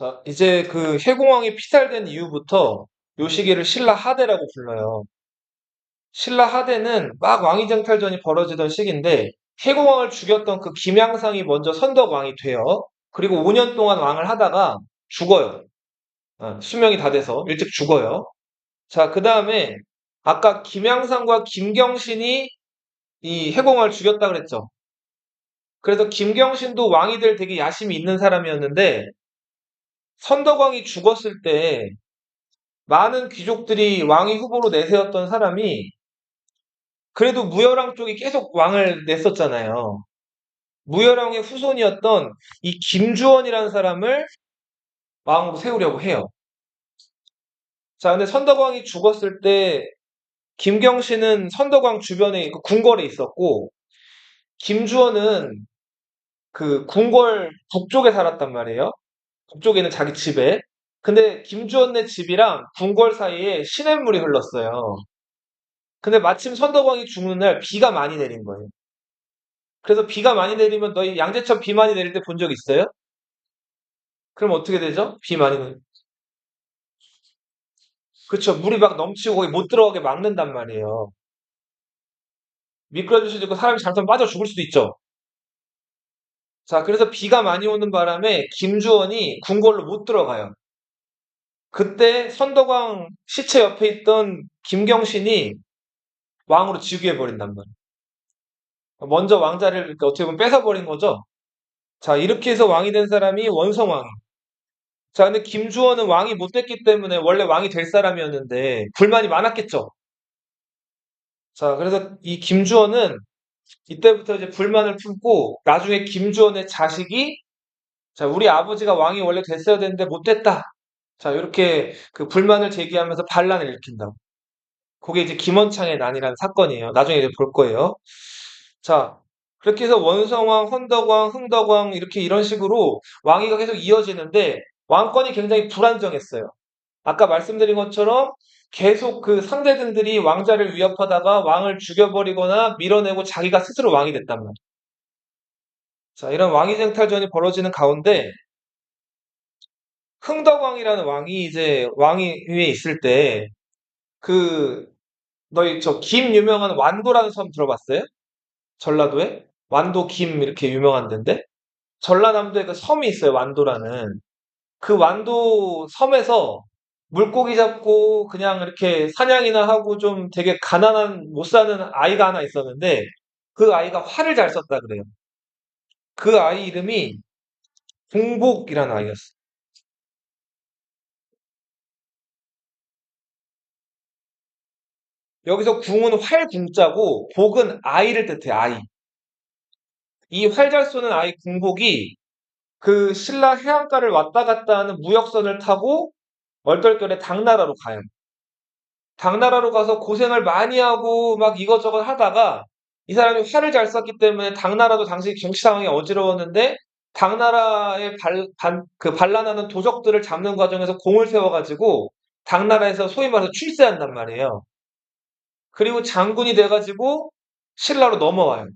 자, 이제 그 해공왕이 피살된 이후부터 요 시기를 신라 하대라고 불러요. 신라 하대는 막 왕위쟁탈전이 벌어지던 시기인데 해공왕을 죽였던 그 김양상이 먼저 선덕왕이 돼요. 그리고 5년 동안 왕을 하다가 죽어요. 수명이 다 돼서 일찍 죽어요. 자, 그 다음에 아까 김양상과 김경신이 이 해공왕을 죽였다 그랬죠. 그래서 김경신도 왕이 될 되게 야심이 있는 사람이었는데 선덕왕이 죽었을 때 많은 귀족들이 왕위 후보로 내세웠던 사람이 그래도 무열왕 쪽이 계속 왕을 냈었잖아요. 무열왕의 후손이었던 이 김주원이라는 사람을 왕으로 세우려고 해요. 자, 근데 선덕왕이 죽었을 때 김경신은 선덕왕 주변에 그 궁궐에 있었고 김주원은 그 궁궐 북쪽에 살았단 말이에요. 북쪽에는 자기 집에. 근데 김주원네 집이랑 궁궐 사이에 시냇물이 흘렀어요. 근데 마침 선덕왕이 죽는 날 비가 많이 내린 거예요. 그래서 비가 많이 내리면 너희 양재천 비 많이 내릴 때 본 적 있어요? 그럼 어떻게 되죠? 비 많이 내리 그쵸. 물이 막 넘치고 거기 못 들어가게 막는단 말이에요. 미끄러질 수도 있고 사람이 잘못하면 빠져 죽을 수도 있죠. 자, 그래서 비가 많이 오는 바람에 김주원이 궁궐로 못 들어가요. 그때 선덕왕 시체 옆에 있던 김경신이 왕으로 즉위해 버린단 말이에요. 먼저 왕자를 그러니까 어떻게 보면 뺏어버린 거죠. 자, 이렇게 해서 왕이 된 사람이 원성왕. 자, 근데 김주원은 왕이 못 됐기 때문에 원래 왕이 될 사람이었는데 불만이 많았겠죠. 자, 그래서 이 김주원은 이때부터 이제 불만을 품고 나중에 김주원의 자식이 자, 우리 아버지가 왕이 원래 됐어야 되는데 못 됐다. 자, 이렇게 그 불만을 제기하면서 반란을 일으킨다. 그게 이제 김원창의 난이라는 사건이에요. 나중에 이제 볼 거예요. 자, 그렇게 해서 원성왕, 헌덕왕, 흥덕왕 이렇게 이런 식으로 왕위가 계속 이어지는데 왕권이 굉장히 불안정했어요. 아까 말씀드린 것처럼 계속 그 상대등들이 왕자를 위협하다가 왕을 죽여버리거나 밀어내고 자기가 스스로 왕이 됐단 말이에요. 자, 이런 왕위쟁탈전이 벌어지는 가운데 흥덕왕이라는 왕이 이제 왕위에 있을 때 그 너희 저 김 유명한 완도라는 섬 들어봤어요? 전라도에? 완도 김 이렇게 유명한 데인데 전라남도에 그 섬이 있어요. 완도라는. 그 완도 섬에서 물고기 잡고 그냥 이렇게 사냥이나 하고 좀 되게 가난한 못 사는 아이가 하나 있었는데 그 아이가 활을 잘 썼다 그래요. 그 아이 이름이 공복이라는 아이였어. 여기서 궁은 활궁자고 복은 아이를 뜻해 아이. 이 활 잘 쏘는 아이 공복이 그 신라 해안가를 왔다 갔다 하는 무역선을 타고 얼떨결에 당나라로 가요. 당나라로 가서 고생을 많이 하고 막 이것저것 하다가 이 사람이 활을 잘 쐈기 때문에 당나라도 당시 정치 상황이 어지러웠는데 당나라의 그 반란하는 도적들을 잡는 과정에서 공을 세워가지고 당나라에서 소위 말해서 출세한단 말이에요. 그리고 장군이 돼가지고 신라로 넘어와요.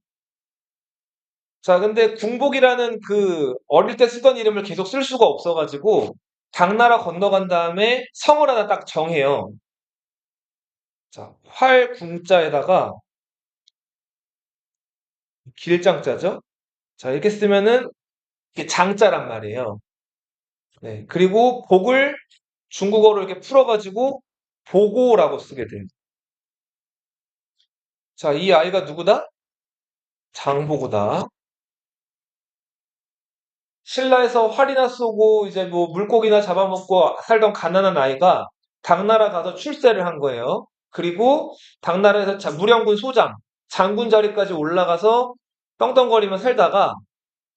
자, 근데 궁복이라는 그 어릴 때 쓰던 이름을 계속 쓸 수가 없어가지고 당나라 건너간 다음에 성을 하나 딱 정해요. 자, 활궁자에다가 길장자죠. 자, 이렇게 쓰면은 이게 장자란 말이에요. 네. 그리고 복을 중국어로 이렇게 풀어가지고 보고라고 쓰게 돼요. 자, 이 아이가 누구다? 장보고다. 신라에서 활이나 쏘고 이제 뭐 물고기나 잡아먹고 살던 가난한 아이가 당나라 가서 출세를 한 거예요. 그리고 당나라에서 무령군 소장, 장군 자리까지 올라가서 떵떵거리며 살다가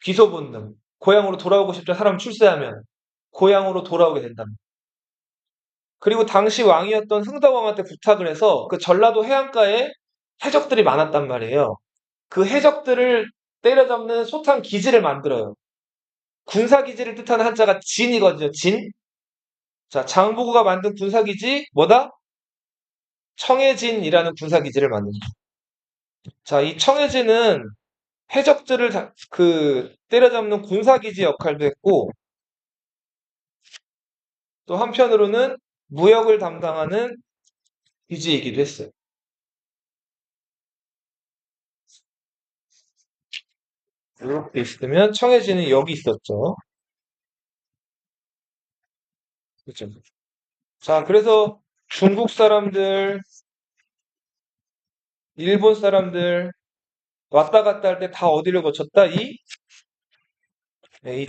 귀소 본능, 고향으로 돌아오고 싶다 사람 출세하면 고향으로 돌아오게 된다. 그리고 당시 왕이었던 흥덕왕한테 부탁을 해서 그 전라도 해안가에 해적들이 많았단 말이에요. 그 해적들을 때려잡는 솥한 기지를 만들어요. 군사기지를 뜻하는 한자가 진이거든요. 진. 자, 장보고가 만든 군사기지 뭐다? 청해진이라는 군사기지를 만듭니다. 자, 이 청해진은 해적들을 그 때려잡는 군사기지 역할도 했고 또 한편으로는 무역을 담당하는 기지이기도 했어요. 이렇게 있으면 청해진이 여기 있었죠. 그죠? 자, 그래서 중국 사람들, 일본 사람들 왔다 갔다 할 때 다 어디를 거쳤다? 이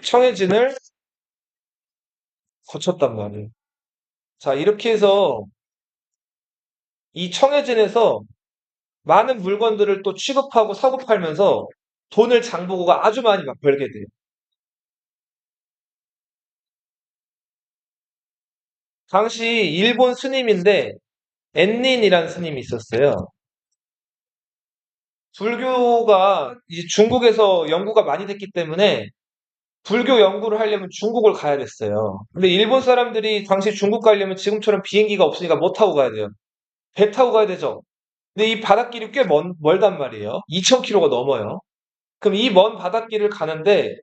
청해진을 거쳤단 말이에요. 자, 이렇게 해서 이 청해진에서 많은 물건들을 또 취급하고 사고 팔면서 돈을 장보고가 아주 많이 막 벌게 돼요. 당시 일본 스님인데 엔닌이라는 스님이 있었어요. 불교가 이제 중국에서 연구가 많이 됐기 때문에 불교 연구를 하려면 중국을 가야 됐어요. 근데 일본 사람들이 당시 중국 가려면 지금처럼 비행기가 없으니까 못 타고 가야 돼요. 배 타고 가야 되죠. 근데 이 바닷길이 꽤 멀단 말이에요. 2,000km가 넘어요. 그럼 이 먼 바닷길을 가는데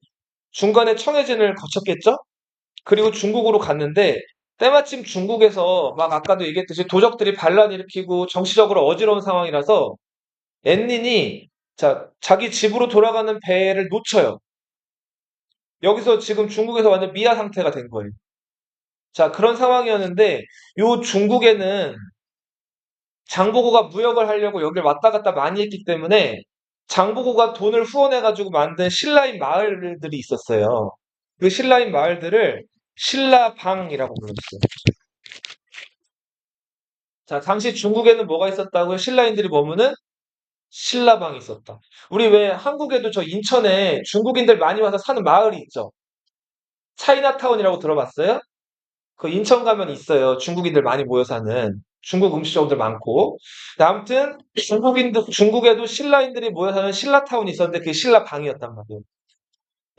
중간에 청해진을 거쳤겠죠? 그리고 중국으로 갔는데 때마침 중국에서 막 아까도 얘기했듯이 도적들이 반란 일으키고 정치적으로 어지러운 상황이라서 앤닌이 자기 집으로 돌아가는 배를 놓쳐요. 여기서 지금 중국에서 완전 미아 상태가 된 거예요. 자, 그런 상황이었는데 요 중국에는 장보고가 무역을 하려고 여길 왔다 갔다 많이 했기 때문에 장보고가 돈을 후원해가지고 만든 신라인 마을들이 있었어요. 그 신라인 마을들을 신라방이라고 불렀어요. 자, 당시 중국에는 뭐가 있었다고요? 신라인들이 머무는 신라방이 있었다. 우리 왜 한국에도 저 인천에 중국인들 많이 와서 사는 마을이 있죠? 차이나타운이라고 들어봤어요? 그 인천 가면 있어요. 중국인들 많이 모여 사는 중국 음식점들 많고. 근데 아무튼 중국에도 신라인들이 모여 사는 신라타운이 있었는데 그게 신라방이었단 말이에요.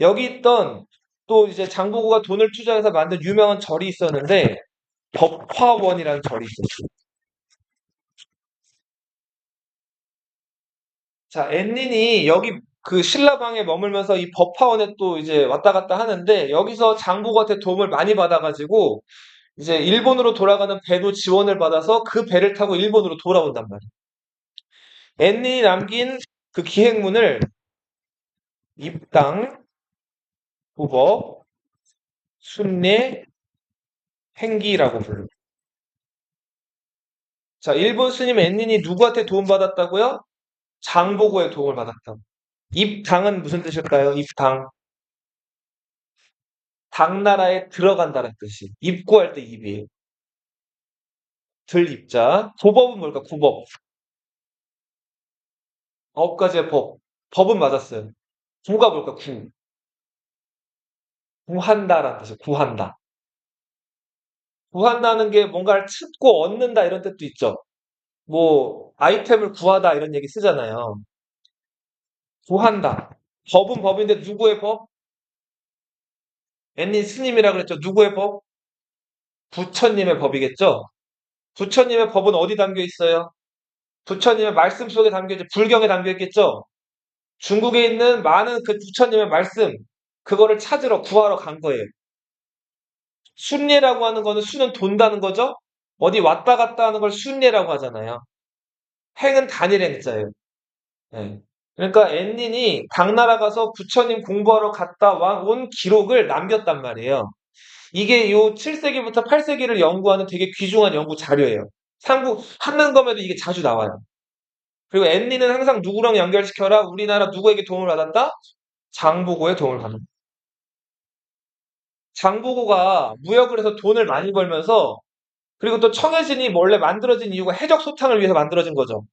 여기 있던 또 이제 장보고가 돈을 투자해서 만든 유명한 절이 있었는데 법화원이라는 절이 있었어요. 자, 앤닌이 여기 그 신라방에 머물면서 이 법화원에 또 이제 왔다 갔다 하는데 여기서 장보고한테 도움을 많이 받아가지고 이제 일본으로 돌아가는 배도 지원을 받아서 그 배를 타고 일본으로 돌아온단 말이에요. 앤닌이 남긴 그 기행문을 입당, 부법, 순례, 행기라고 불러요. 자, 일본 스님 앤닌이 누구한테 도움받았다고요? 장보고의 도움을 받았다고. 입당은 무슨 뜻일까요? 입당. 당나라에 들어간다는 뜻이. 입구할 때 입이에요. 들 입자. 고법은 뭘까? 고법. 9가지의 법. 법은 맞았어요. 구가 뭘까? 구. 구한다라는 뜻이에요. 구한다. 구한다는 게 뭔가를 찾고 얻는다 이런 뜻도 있죠. 뭐 아이템을 구하다 이런 얘기 쓰잖아요. 구한다. 법은 법인데 누구의 법? 앤니 스님이라 그랬죠. 누구의 법? 부처님의 법이겠죠. 부처님의 법은 어디 담겨 있어요? 부처님의 말씀 속에 담겨 있죠. 불경에 담겨 있겠죠. 중국에 있는 많은 그 부처님의 말씀 그거를 찾으러 구하러 간 거예요. 순례라고 하는 거는 수는 돈다는 거죠. 어디 왔다 갔다 하는 걸 순례라고 하잖아요. 행은 단일 행자예요. 예. 그러니까 앤닌이 당나라 가서 부처님 공부하러 갔다 온 기록을 남겼단 말이에요. 이게 요 7세기부터 8세기를 연구하는 되게 귀중한 연구 자료예요. 삼국 한능검에도 이게 자주 나와요. 그리고 앤니는 항상 누구랑 연결시켜라? 우리나라 누구에게 도움을 받았다? 장보고의 도움을 받는. 장보고가 무역을 해서 돈을 많이 벌면서 그리고 또 청해진이 원래 만들어진 이유가 해적 소탕을 위해서 만들어진 거죠.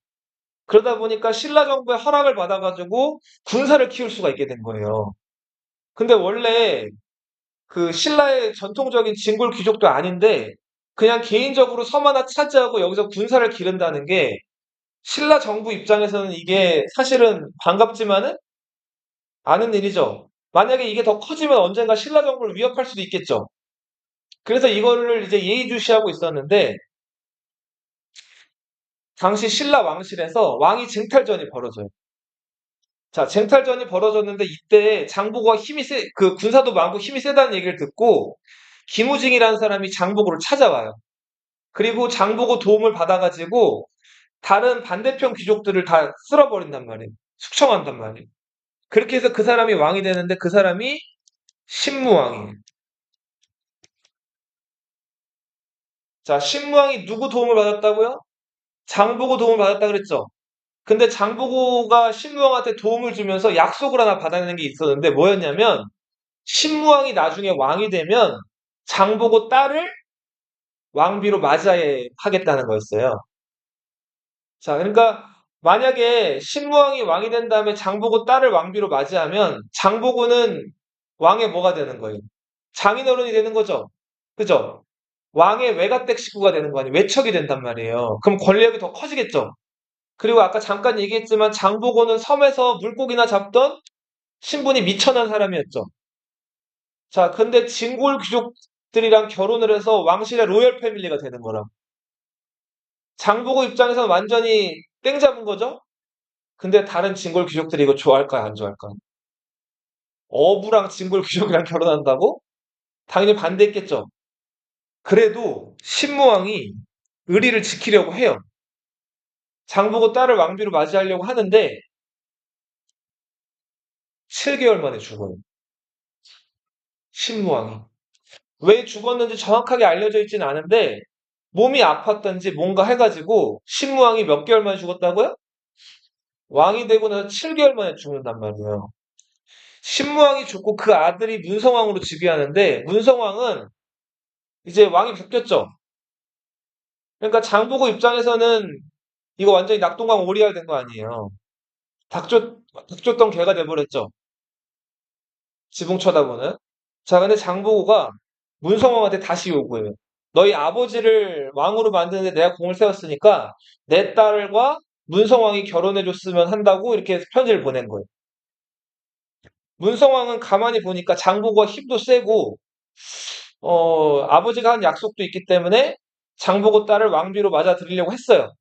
그러다 보니까 신라 정부의 허락을 받아가지고 군사를 키울 수가 있게 된 거예요. 근데 원래 그 신라의 전통적인 진골 귀족도 아닌데 그냥 개인적으로 섬 하나 차지하고 여기서 군사를 기른다는 게 신라 정부 입장에서는 이게 사실은 반갑지만은 않은 일이죠. 만약에 이게 더 커지면 언젠가 신라 정부를 위협할 수도 있겠죠. 그래서 이거를 이제 예의주시하고 있었는데 당시 신라 왕실에서 왕위 쟁탈전이 벌어져요. 자, 쟁탈전이 벌어졌는데 이때 장보고가 그 군사도 많고 힘이 세다는 얘기를 듣고 김우징이라는 사람이 장보고를 찾아와요. 그리고 장보고 도움을 받아가지고 다른 반대편 귀족들을 다 쓸어버린단 말이에요. 숙청한단 말이에요. 그렇게 해서 그 사람이 왕이 되는데 그 사람이 신무왕이에요. 자, 신무왕이 누구 도움을 받았다고요? 장보고 도움을 받았다 그랬죠? 근데 장보고가 신무왕한테 도움을 주면서 약속을 하나 받아내는 게 있었는데 뭐였냐면 신무왕이 나중에 왕이 되면 장보고 딸을 왕비로 맞이하게 하겠다는 거였어요. 자, 그러니까 만약에 신무왕이 왕이 된 다음에 장보고 딸을 왕비로 맞이하면 장보고는 왕의 뭐가 되는 거예요? 장인어른이 되는 거죠. 그죠? 왕의 외가댁 식구가 되는 거 아니에요? 외척이 된단 말이에요. 그럼 권력이 더 커지겠죠. 그리고 아까 잠깐 얘기했지만 장보고는 섬에서 물고기나 잡던 신분이 미천한 사람이었죠. 자, 근데 진골 귀족들이랑 결혼을 해서 왕실의 로열 패밀리가 되는 거라. 장보고 입장에서는 완전히 땡 잡은 거죠? 근데 다른 진골 귀족들이 이거 좋아할까요? 안 좋아할까요? 어부랑 진골 귀족이랑 결혼한다고? 당연히 반대했겠죠. 그래도 신무왕이 의리를 지키려고 해요. 장보고 딸을 왕비로 맞이하려고 하는데 7개월 만에 죽어요. 신무왕이. 왜 죽었는지 정확하게 알려져 있지는 않은데 몸이 아팠던지 뭔가 해가지고 신무왕이 몇 개월 만에 죽었다고요? 왕이 되고 나서 7개월 만에 죽는단 말이에요. 신무왕이 죽고 그 아들이 문성왕으로 즉위하는데 문성왕은 이제 왕이 바뀌었죠. 그러니까 장보고 입장에서는 이거 완전히 낙동강 오리알 된 거 아니에요. 닭 쫓던 개가 돼버렸죠. 지붕 쳐다보는. 자, 근데 장보고가 문성왕한테 다시 요구해요. 너희 아버지를 왕으로 만드는데 내가 공을 세웠으니까 내 딸과 문성왕이 결혼해줬으면 한다고 이렇게 편지를 보낸 거예요. 문성왕은 가만히 보니까 장보고가 힘도 세고 아버지가 한 약속도 있기 때문에 장보고 딸을 왕비로 맞아들이려고 했어요.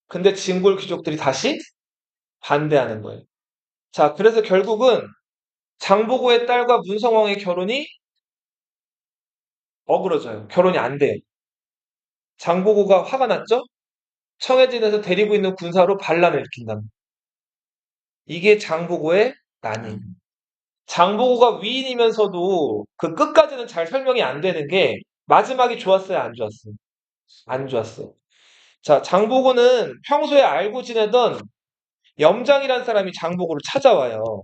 근데 진골 귀족들이 다시 반대하는 거예요. 자, 그래서 결국은 장보고의 딸과 문성왕의 결혼이 어그러져요. 결혼이 안 돼요. 장보고가 화가 났죠? 청해진에서 데리고 있는 군사로 반란을 일으킨답니다. 이게 장보고의 난임. 장보고가 위인이면서도 그 끝까지는 잘 설명이 안 되는 게 마지막이 좋았어요, 안 좋았어요? 안 좋았어요. 자, 장보고는 평소에 알고 지내던 염장이라는 사람이 장보고를 찾아와요.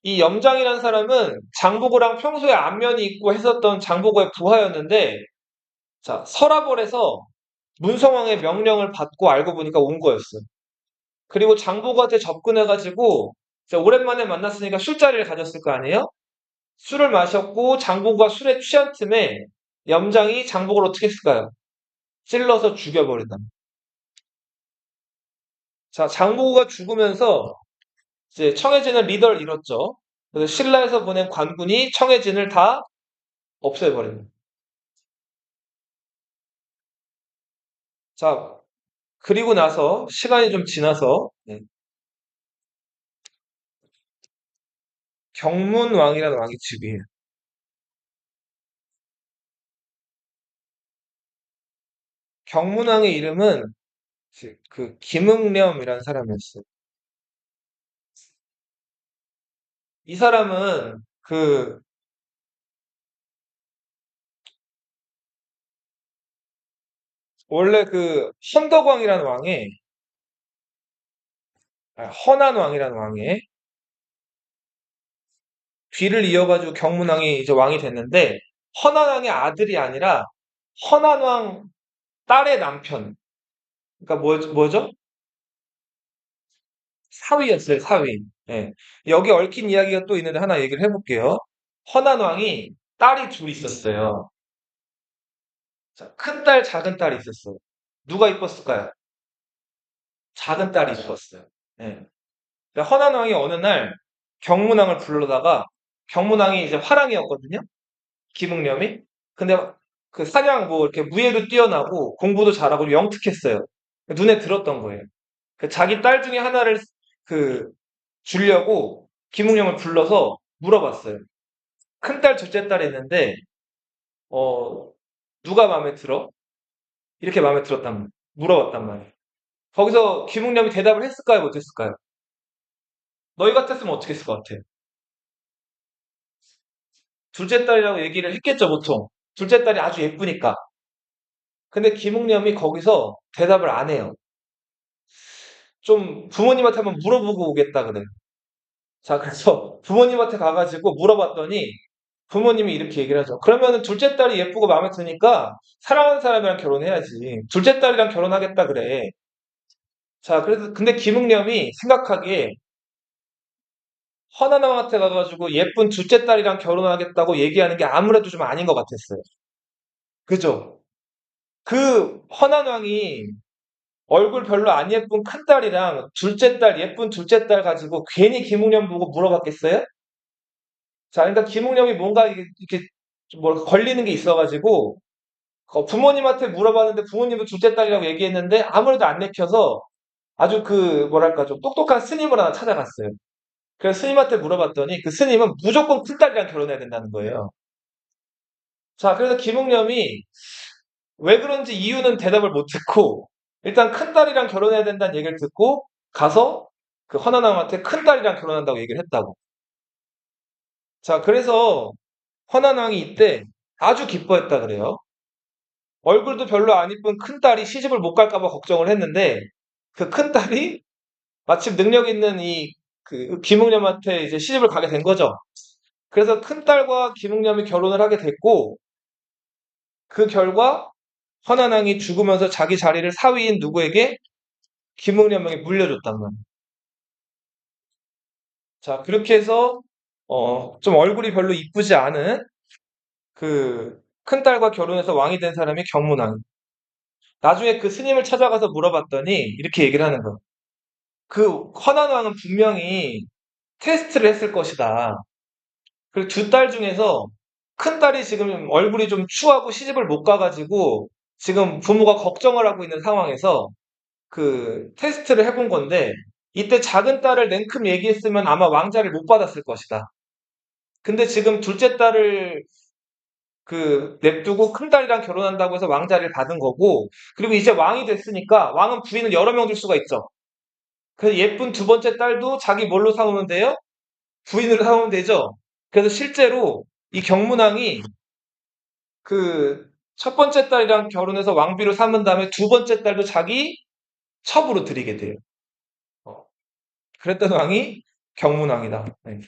이 염장이라는 사람은 장보고랑 평소에 안면이 있고 했었던 장보고의 부하였는데, 자, 서라벌에서 문성왕의 명령을 받고 알고 보니까 온 거였어요. 그리고 장보고한테 접근해가지고, 오랜만에 만났으니까 술자리를 가졌을 거 아니에요? 술을 마셨고, 장보고가 술에 취한 틈에 염장이 장보고를 어떻게 했을까요? 찔러서 죽여버린다. 자, 장보고가 죽으면서 이제 청해진은 리더를 잃었죠. 그래서 신라에서 보낸 관군이 청해진을 다 없애버립니다. 자, 그리고 나서 시간이 좀 지나서 경문왕이라는 왕이 즉위해요. 경문왕의 이름은 그 김응렴이라는 사람이었어요. 이 사람은 그 원래 그 헌덕왕이라는 왕에 헌안왕이라는 왕에 뒤를 이어가지고 경문왕이 이제 왕이 됐는데 헌안왕의 아들이 아니라 헌안왕 딸의 남편. 그러니까 뭐죠? 사위였어요, 사위. 예. 여기 얽힌 이야기가 또 있는데 하나 얘기를 해볼게요. 헌안왕이 딸이 둘 있었어요. 자, 큰 딸, 작은 딸이 있었어요. 누가 이뻤을까요? 작은 딸이 이뻤어요. 예. 근데 헌안왕이 어느 날 경문왕을 불러다가 경문왕이 이제 화랑이었거든요. 기묵념이. 근데 그 사냥 뭐 이렇게 무예도 뛰어나고 공부도 잘하고 영특했어요. 눈에 들었던 거예요. 그 자기 딸 중에 하나를 그 주려고 김웅령을 불러서 물어봤어요. 큰딸, 둘째 딸이 있는데, 어, 누가 마음에 들어? 이렇게 마음에 들었단 말이야. 물어봤단 말이야. 거기서 김웅념이 대답을 했을까요? 못했을까요? 너희 같았으면 어떻게 했을 것 같아? 둘째 딸이라고 얘기를 했겠죠, 보통. 둘째 딸이 아주 예쁘니까. 근데 김웅념이 거기서 대답을 안 해요. 좀 부모님한테 한번 물어보고 오겠다 그래. 자, 그래서 부모님한테 가가지고 물어봤더니 부모님이 이렇게 얘기를 하죠. 그러면은 둘째 딸이 예쁘고 마음에 드니까 사랑하는 사람이랑 결혼해야지. 둘째 딸이랑 결혼하겠다 그래. 자, 그래서 근데 김응념이 생각하기에 허나나한테 가가지고 예쁜 둘째 딸이랑 결혼하겠다고 얘기하는 게 아무래도 좀 아닌 것 같았어요. 그죠? 그 허난왕이 얼굴 별로 안 예쁜 큰딸이랑 둘째 딸, 예쁜 둘째 딸 가지고 괜히 김웅념 보고 물어봤겠어요? 자, 그러니까 김웅념이 뭔가 이렇게 좀 뭐랄까 걸리는 게 있어가지고 부모님한테 물어봤는데 부모님도 둘째 딸이라고 얘기했는데 아무래도 안 내켜서 아주 그 뭐랄까 좀 똑똑한 스님을 하나 찾아갔어요. 그래서 스님한테 물어봤더니 그 스님은 무조건 큰딸이랑 결혼해야 된다는 거예요. 자, 그래서 김웅념이 왜 그런지 이유는 대답을 못 듣고 일단 큰딸이랑 결혼해야 된다는 얘기를 듣고 가서 그 허나남한테 큰딸이랑 결혼한다고 얘기를 했다고. 자, 그래서 허나남이 이때 아주 기뻐했다 그래요. 얼굴도 별로 안 이쁜 큰딸이 시집을 못 갈까 봐 걱정을 했는데 그 큰딸이 마침 능력 있는 이 그 김웅념한테 이제 시집을 가게 된 거죠. 그래서 큰딸과 김웅념이 결혼을 하게 됐고 그 결과 허난왕이 죽으면서 자기 자리를 사위인 누구에게 김웅념에게 물려줬단 말이에요. 자, 그렇게 해서 좀 얼굴이 별로 이쁘지 않은 그 큰딸과 결혼해서 왕이 된 사람이 경문왕. 나중에 그 스님을 찾아가서 물어봤더니 이렇게 얘기를 하는 거예요. 그 허난왕은 분명히 테스트를 했을 것이다. 그리고 두 딸 중에서 큰 딸이 지금 얼굴이 좀 추하고 시집을 못 가가지고 지금 부모가 걱정을 하고 있는 상황에서 그 테스트를 해본 건데 이때 작은 딸을 냉큼 얘기했으면 아마 왕자를 못 받았을 것이다. 근데 지금 둘째 딸을 그 냅두고 큰 딸이랑 결혼한다고 해서 왕자를 받은 거고 그리고 이제 왕이 됐으니까 왕은 부인을 여러 명 줄 수가 있죠. 그래서 예쁜 두 번째 딸도 자기 뭘로 삼으면 돼요? 부인으로 삼으면 되죠. 그래서 실제로 이 경문왕이 그 첫 번째 딸이랑 결혼해서 왕비로 삼은 다음에 두 번째 딸도 자기 첩으로 들이게 돼요. 어, 그랬던 왕이 경문왕이다. 네.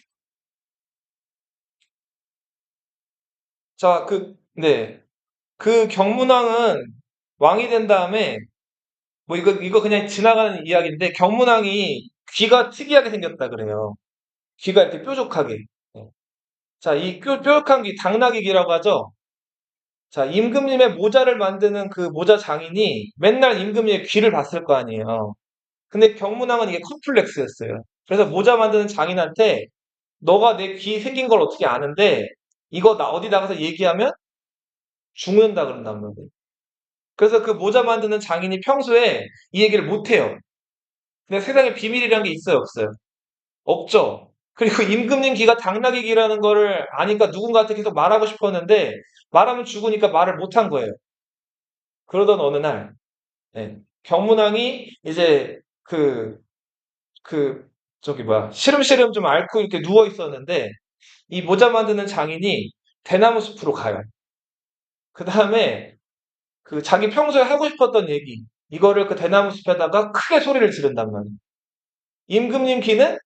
자, 네. 그 경문왕은 왕이 된 다음에 뭐 이거 그냥 지나가는 이야기인데 경문왕이 귀가 특이하게 생겼다 그래요. 귀가 이렇게 뾰족하게. 네. 자, 이 뾰족한 귀 당나귀 귀라고 하죠. 자, 임금님의 모자를 만드는 그 모자 장인이 맨날 임금님의 귀를 봤을 거 아니에요. 근데 경문왕은 이게 컴플렉스였어요. 그래서 모자 만드는 장인한테 너가 내 귀 생긴 걸 어떻게 아는데 이거 나 어디 나가서 얘기하면 죽는다 그런단 말이에요. 그래서 그 모자 만드는 장인이 평소에 이 얘기를 못 해요. 근데 세상에 비밀이란 게 있어요, 없어요? 없죠. 그리고 임금님 귀가 당나귀 귀라는 거를 아니까 누군가한테 계속 말하고 싶었는데 말하면 죽으니까 말을 못 한 거예요. 그러던 어느 날 네, 경문왕이 이제 그 저기 뭐야 시름시름 좀 앓고 이렇게 누워 있었는데 이 모자 만드는 장인이 대나무 숲으로 가요. 그 다음에 그 자기 평소에 하고 싶었던 얘기 이거를 그 대나무 숲에다가 크게 소리를 지른단 말이에요. 임금님 귀는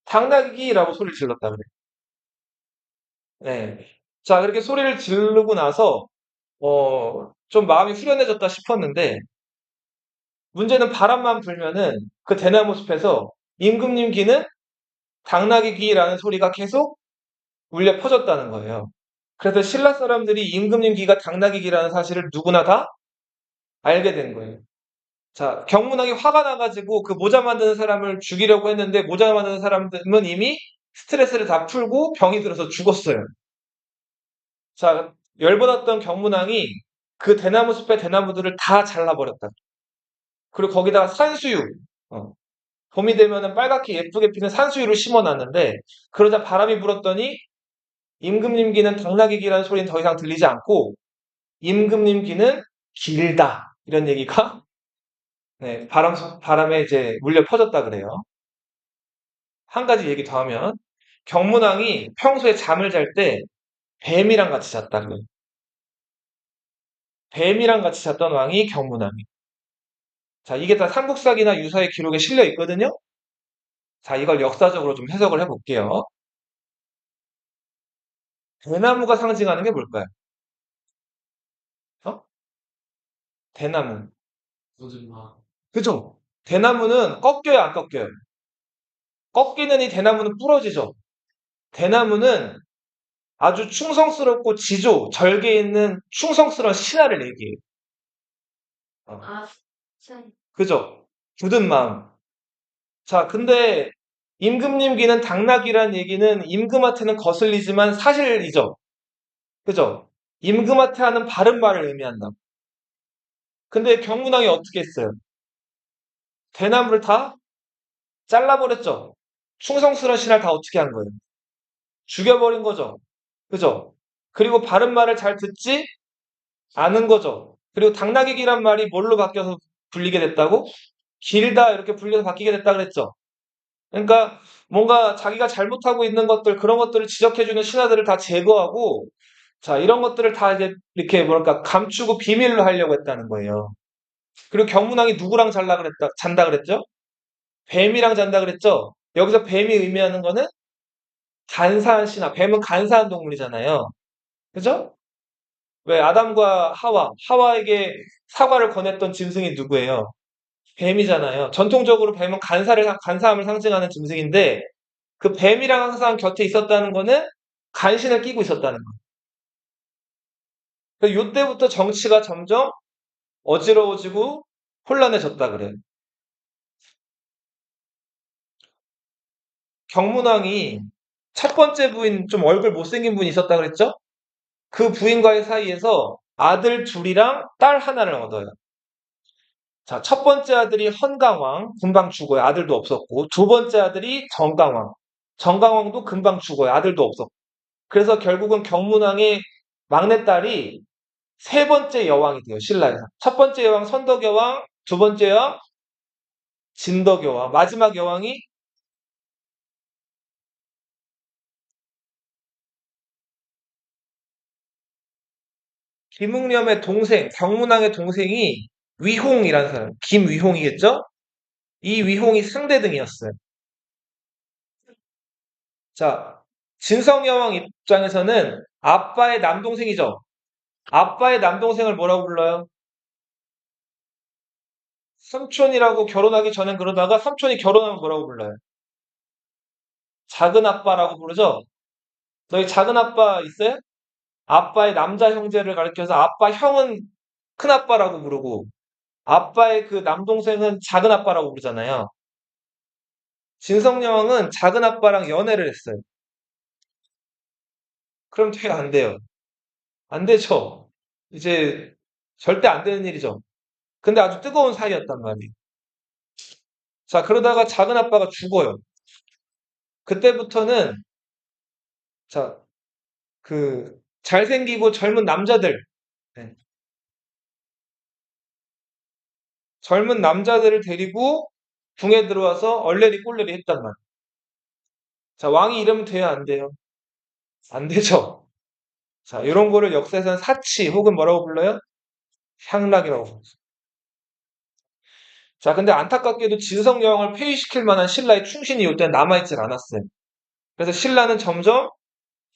당나귀라고 소리를 질렀다 그래. 네. 자 그렇게 소리를 지르고 나서 좀 마음이 후련해졌다 싶었는데 문제는 바람만 불면은 그 대나무 숲에서 임금님 귀는 당나귀 귀라는 소리가 계속 울려 퍼졌다는 거예요. 그래서 신라 사람들이 임금님 귀가 당나귀 귀라는 사실을 누구나 다 알게 된 거예요. 자, 경문왕이 화가 나가지고 그 모자 만드는 사람을 죽이려고 했는데 모자 만드는 사람은 이미 스트레스를 다 풀고 병이 들어서 죽었어요. 자, 열받았던 경문왕이 그 대나무 숲의 대나무들을 다 잘라버렸다. 그리고 거기다가 산수유, 어, 봄이 되면은 빨갛게 예쁘게 피는 산수유를 심어놨는데 그러자 바람이 불었더니 임금님기는 당나귀기라는 소리는 더 이상 들리지 않고 임금님기는 길다 이런 얘기가 네, 바람에 이제 물려 퍼졌다 그래요. 한 가지 얘기 더 하면 경문왕이 평소에 잠을 잘 때 뱀이랑 같이 잤다 그래요. 뱀이랑 같이 잤던 왕이 경문왕이. 자, 이게 다 삼국사기나 유사의 기록에 실려 있거든요. 자, 이걸 역사적으로 좀 해석을 해볼게요. 대나무가 상징하는 게 뭘까요? 어? 대나무. 그죠? 대나무는 꺾여요, 안 꺾여요? 꺾이는 이 대나무는 부러지죠. 대나무는 아주 충성스럽고 절개에 있는 충성스러운 신하를 얘기해요. 어, 그죠? 굳은 마음. 자, 근데 임금님기는 당나귀란 얘기는 임금한테는 거슬리지만 사실이죠. 그죠? 임금한테 하는 바른 말을 의미한다. 근데 경문왕이 어떻게 했어요? 대나무를 다 잘라버렸죠. 충성스러운 신하를 다 어떻게 한 거예요? 죽여버린 거죠. 그죠? 그리고 바른 말을 잘 듣지 않은 거죠. 그리고 당나귀기란 말이 뭘로 바뀌어서 불리게 됐다고? 길다 이렇게 불려서 바뀌게 됐다 그랬죠. 그러니까 뭔가 자기가 잘못하고 있는 것들 그런 것들을 지적해주는 신하들을 다 제거하고 자 이런 것들을 다 이제 이렇게 뭐랄까 감추고 비밀로 하려고 했다는 거예요. 그리고 경문왕이 누구랑 잔다 그랬죠? 뱀이랑 잔다 그랬죠? 여기서 뱀이 의미하는 거는 간사한 신하. 뱀은 간사한 동물이잖아요. 그죠? 왜 아담과 하와에게 사과를 권했던 짐승이 누구예요? 뱀이잖아요. 전통적으로 뱀은 간사함을 상징하는 짐승인데 그 뱀이랑 항상 곁에 있었다는 거는 간신을 끼고 있었다는 거예요. 그래서 이때부터 정치가 점점 어지러워지고 혼란해졌다 그래요. 경문왕이 첫 번째 부인 좀 얼굴 못생긴 분이 있었다 그랬죠? 그 부인과의 사이에서 아들 둘이랑 딸 하나를 얻어요. 자, 첫 번째 아들이 헌강왕, 금방 죽어요. 아들도 없었고. 두 번째 아들이 정강왕. 정강왕도 금방 죽어요. 아들도 없었고. 그래서 결국은 경문왕의 막내딸이 세 번째 여왕이 돼요. 신라에서. 첫 번째 여왕 선덕여왕, 두 번째 여왕 진덕여왕, 마지막 여왕이 김응렴의 동생, 경문왕의 동생이 위홍이라는 사람, 김위홍이겠죠? 이 위홍이 상대등이었어요. 자, 진성여왕 입장에서는 아빠의 남동생이죠. 아빠의 남동생을 뭐라고 불러요? 삼촌이라고 결혼하기 전엔 그러다가 삼촌이 결혼하면 뭐라고 불러요? 작은 아빠라고 부르죠? 너희 작은 아빠 있어요? 아빠의 남자 형제를 가리켜서 아빠 형은 큰 아빠라고 부르고 아빠의 그 남동생은 작은 아빠라고 부르잖아요. 진성여왕은 작은 아빠랑 연애를 했어요. 그럼 되게 안 돼요. 안 되죠. 이제 절대 안 되는 일이죠. 근데 아주 뜨거운 사이였단 말이에요. 자, 그러다가 작은 아빠가 죽어요. 그때부터는 자, 그 잘생기고 젊은 남자들, 네. 젊은 남자들을 데리고 궁에 들어와서 얼레리 꼴레리 했단 말이에요. 자, 왕이 이러면 돼요, 안 돼요? 안 되죠. 자, 이런 거를 역사에서는 사치 혹은 뭐라고 불러요? 향락이라고 불러요. 자, 근데 안타깝게도 진성여왕을 폐위시킬 만한 신라의 충신이 이때 남아있질 않았어요. 그래서 신라는 점점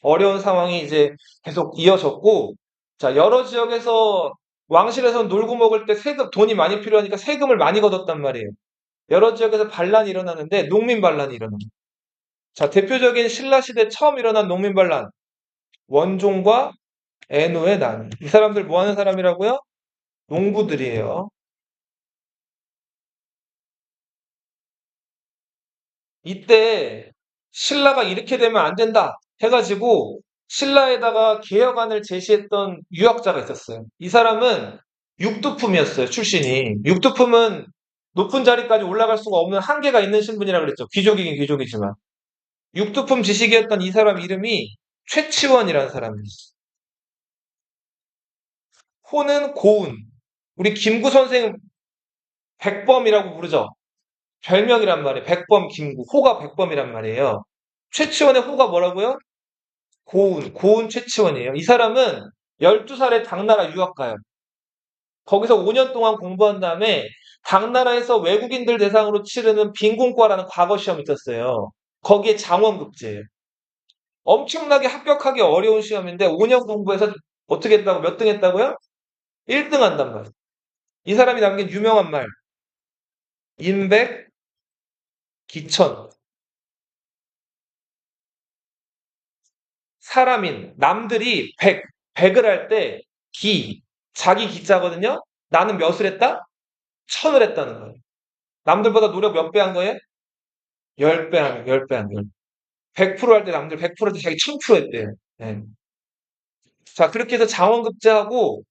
어려운 상황이 이제 계속 이어졌고, 자, 여러 지역에서 왕실에서 놀고 먹을 때 돈이 많이 필요하니까 세금을 많이 걷었단 말이에요. 여러 지역에서 반란이 일어나는데 농민 반란이 일어나요. 자, 대표적인 신라 시대 처음 일어난 농민 반란. 원종과 애노의 난. 이 사람들 뭐 하는 사람이라고요? 농부들이에요. 이때 신라가 이렇게 되면 안 된다 해가지고 신라에다가 개혁안을 제시했던 유학자가 있었어요. 이 사람은 육두품이었어요, 출신이. 육두품은 높은 자리까지 올라갈 수가 없는 한계가 있는 신분이라 그랬죠. 귀족이긴 귀족이지만. 육두품 지식이었던 이 사람 이름이 최치원이라는 사람이 있어. 호는 고운. 우리 김구 선생 백범이라고 부르죠. 별명이란 말이에요. 백범 김구. 호가 백범이란 말이에요. 최치원의 호가 뭐라고요? 고운. 고운 최치원이에요. 이 사람은 12살에 당나라 유학 가요. 거기서 5년 동안 공부한 다음에 당나라에서 외국인들 대상으로 치르는 빈곤과라는 과거 시험이 있었어요. 거기에 장원급제예요. 엄청나게 합격하기 어려운 시험인데 5년 공부해서 어떻게 했다고 몇 등 했다고요? 1등 한단 말이에요. 이 사람이 남긴 유명한 말. 인백 기천. 사람인 남들이 백을 할 때 기, 자기 기자거든요. 나는 몇을 했다? 1000을 했다는 거예요. 남들보다 노력 몇 배 한 거예요? 10배 한, 10배 한, 10배. 100% 할 때 남들 100%할 때 자기 1000% 했대요. 예. 자, 그렇게 해서 장원급제하고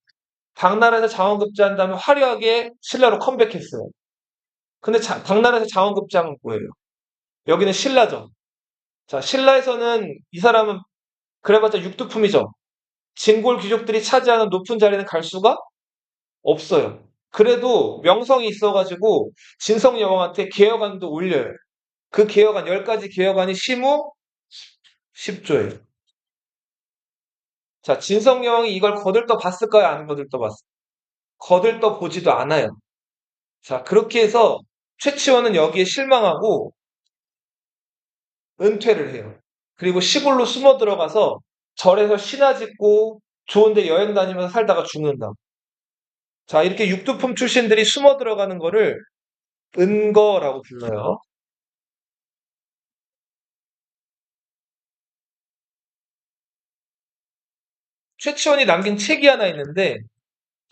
당나라에서 장원급제한 다음에 화려하게 신라로 컴백했어요. 근데 당나라에서 장원급제하면 뭐예요? 여기는 신라죠. 자, 신라에서는 이 사람은 그래봤자 육두품이죠. 진골 귀족들이 차지하는 높은 자리는 갈 수가 없어요. 그래도 명성이 있어가지고 진성 여왕한테 개혁안도 올려요. 그 개혁안 10가지 개혁안이 심우 10조예요. 자, 진성 여왕이 이걸 거들떠 봤을까요? 안 거들떠 봤어요? 거들떠 보지도 않아요. 자, 그렇게 해서 최치원은 여기에 실망하고 은퇴를 해요. 그리고 시골로 숨어 들어가서 절에서 신화 짓고 좋은데 여행 다니면서 살다가 죽는다. 자, 이렇게 육두품 출신들이 숨어 들어가는 거를 은거라고 불러요. 최치원이 남긴 책이 하나 있는데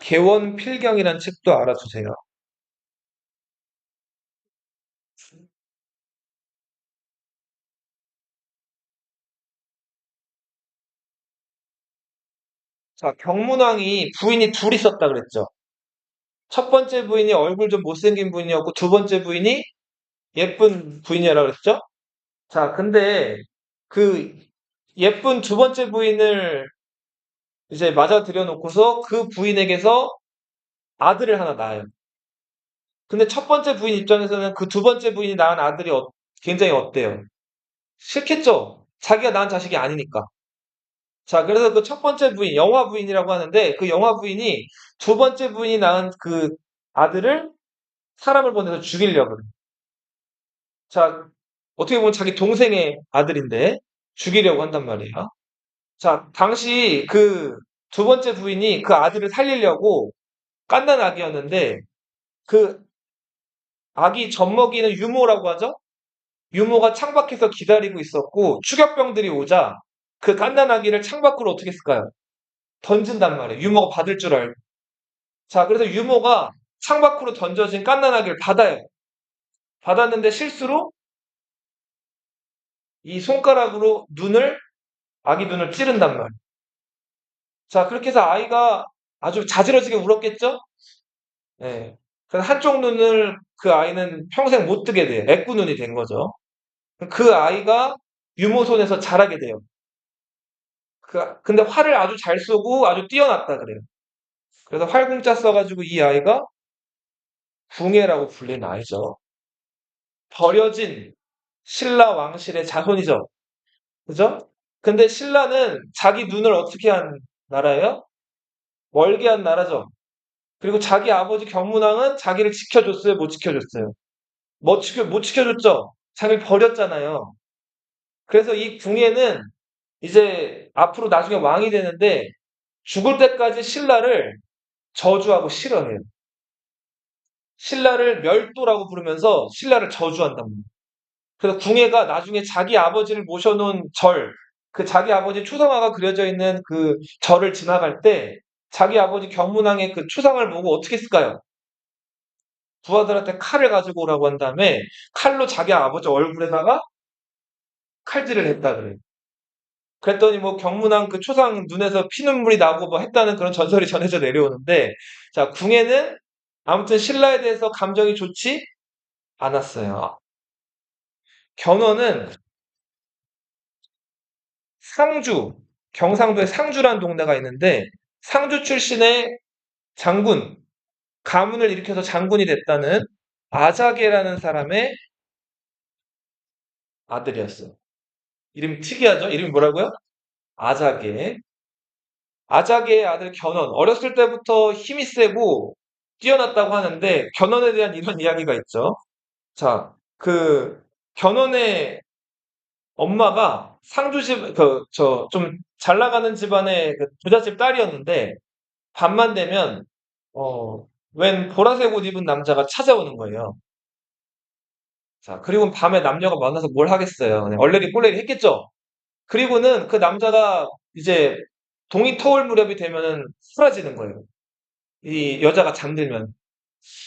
개원필경이라는 책도 알아두세요. 자, 경문왕이 부인이 둘 있었다 그랬죠. 첫 번째 부인이 얼굴 좀 못생긴 부인이었고 두 번째 부인이 예쁜 부인이라고 그랬죠. 자, 근데 그 예쁜 두 번째 부인을 이제 맞아들여 놓고서 그 부인에게서 아들을 하나 낳아요. 근데 첫 번째 부인 입장에서는 그 두 번째 부인이 낳은 아들이 굉장히 어때요? 싫겠죠? 자기가 낳은 자식이 아니니까. 자, 그래서 그 첫 번째 부인, 영화 부인이라고 하는데 그 영화 부인이 두 번째 부인이 낳은 그 아들을 사람을 보내서 죽이려고 그래요. 자, 어떻게 보면 자기 동생의 아들인데 죽이려고 한단 말이에요. 자, 당시 그 두 번째 부인이 그 아들을 살리려고 갓난 아기였는데 그 아기 젖먹이는 유모라고 하죠? 유모가 창밖에서 기다리고 있었고 추격병들이 오자 그 갓난 아기를 창밖으로 어떻게 했을까요? 던진단 말이에요. 유모가 받을 줄 알고. 자, 그래서 유모가 창밖으로 던져진 갓난 아기를 받아요. 받았는데 실수로 이 손가락으로 아기 눈을 찌른단 말이에요. 자, 그렇게 해서 아이가 아주 자지러지게 울었겠죠? 네. 그래서 한쪽 눈을 그 아이는 평생 못 뜨게 돼요. 애꾸 눈이 된 거죠. 그 아이가 유모 손에서 자라게 돼요. 근데 활을 아주 잘 쏘고 아주 뛰어났다 그래요. 그래서 활궁자 써가지고 이 아이가 궁예라고 불리는 아이죠. 버려진 신라 왕실의 자손이죠. 그죠? 근데 신라는 자기 눈을 어떻게 한 나라예요? 멀게 한 나라죠. 그리고 자기 아버지 경문왕은 자기를 지켜줬어요? 못 지켜줬어요? 못 지켜줬죠? 자기를 버렸잖아요. 그래서 이 궁예는 이제 앞으로 나중에 왕이 되는데 죽을 때까지 신라를 저주하고 싫어해요. 신라를 멸도라고 부르면서 신라를 저주한단 말이에요. 그래서 궁예가 나중에 자기 아버지를 모셔놓은 그 자기 아버지 추상화가 그려져 있는 그 절을 지나갈 때 자기 아버지 경문왕의 그 추상을 보고 어떻게 했을까요? 부하들한테 칼을 가지고 오라고 한 다음에 칼로 자기 아버지 얼굴에다가 칼질을 했다 그래요. 그랬더니 뭐 경문왕 그 초상 눈에서 피눈물이 나고 뭐 했다는 그런 전설이 전해져 내려오는데 자, 궁예는 아무튼 신라에 대해서 감정이 좋지 않았어요. 견훤은 상주, 경상도에 상주라는 동네가 있는데 상주 출신의 장군, 가문을 일으켜서 장군이 됐다는 아자게라는 사람의 아들이었어요. 이름이 특이하죠? 이름이 뭐라고요? 아자게. 아자게의 아들 견훤. 어렸을 때부터 힘이 세고 뛰어났다고 하는데 견훤에 대한 이런 이야기가 있죠. 자, 그 견훤의 엄마가 상주집 좀 잘 나가는 집안의 그 부잣집 딸이었는데 밤만 되면 어, 웬 보라색 옷 입은 남자가 찾아오는 거예요. 자, 그리고 밤에 남녀가 만나서 뭘 하겠어요. 그냥 얼레리 꼴레리 했겠죠. 그리고는 그 남자가 이제 동이 터올 무렵이 되면은 사라지는 거예요. 이 여자가 잠들면.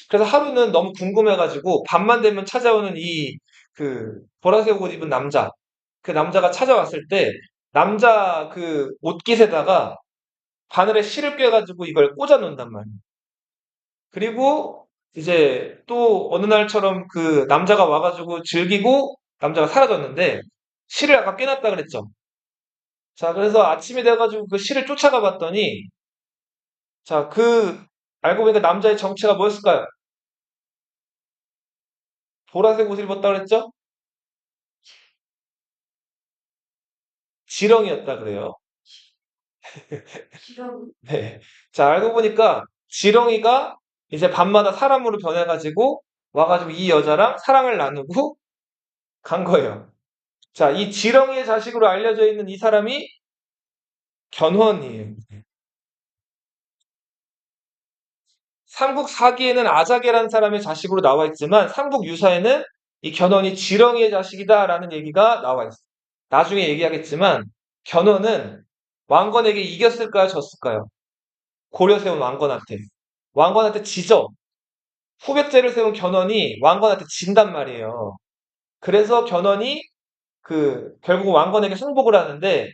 그래서 하루는 너무 궁금해가지고 밤만 되면 찾아오는 이 그 보라색 옷 입은 남자, 그 남자가 찾아왔을 때 남자 그 옷깃에다가 바늘에 실을 꿰가지고 이걸 꽂아 놓는단 말이에요. 그리고 이제 또 어느 날처럼 그 남자가 와가지고 즐기고 남자가 사라졌는데 실을 아까 꿰놨다 그랬죠. 자, 그래서 아침이 돼가지고 그 실을 쫓아가 봤더니 자, 알고 보니까 남자의 정체가 뭐였을까요? 보라색 옷을 입었다 그랬죠? 지렁이였다 그래요. 네. 자, 알고 보니까 지렁이가 이제 밤마다 사람으로 변해가지고 와가지고 이 여자랑 사랑을 나누고 간 거예요. 자, 이 지렁이의 자식으로 알려져 있는 이 사람이 견훤이에요. 삼국 사기에는 아자게라는 사람의 자식으로 나와 있지만 삼국 유사에는 이 견훤이 지렁이의 자식이다라는 얘기가 나와 있어요. 나중에 얘기하겠지만 견훤은 왕건에게 이겼을까요, 졌을까요? 고려 세운 왕건한테. 왕건한테 지죠. 후백제를 세운 견훤이 왕건한테 진단 말이에요. 그래서 견훤이 결국 왕건에게 승복을 하는데,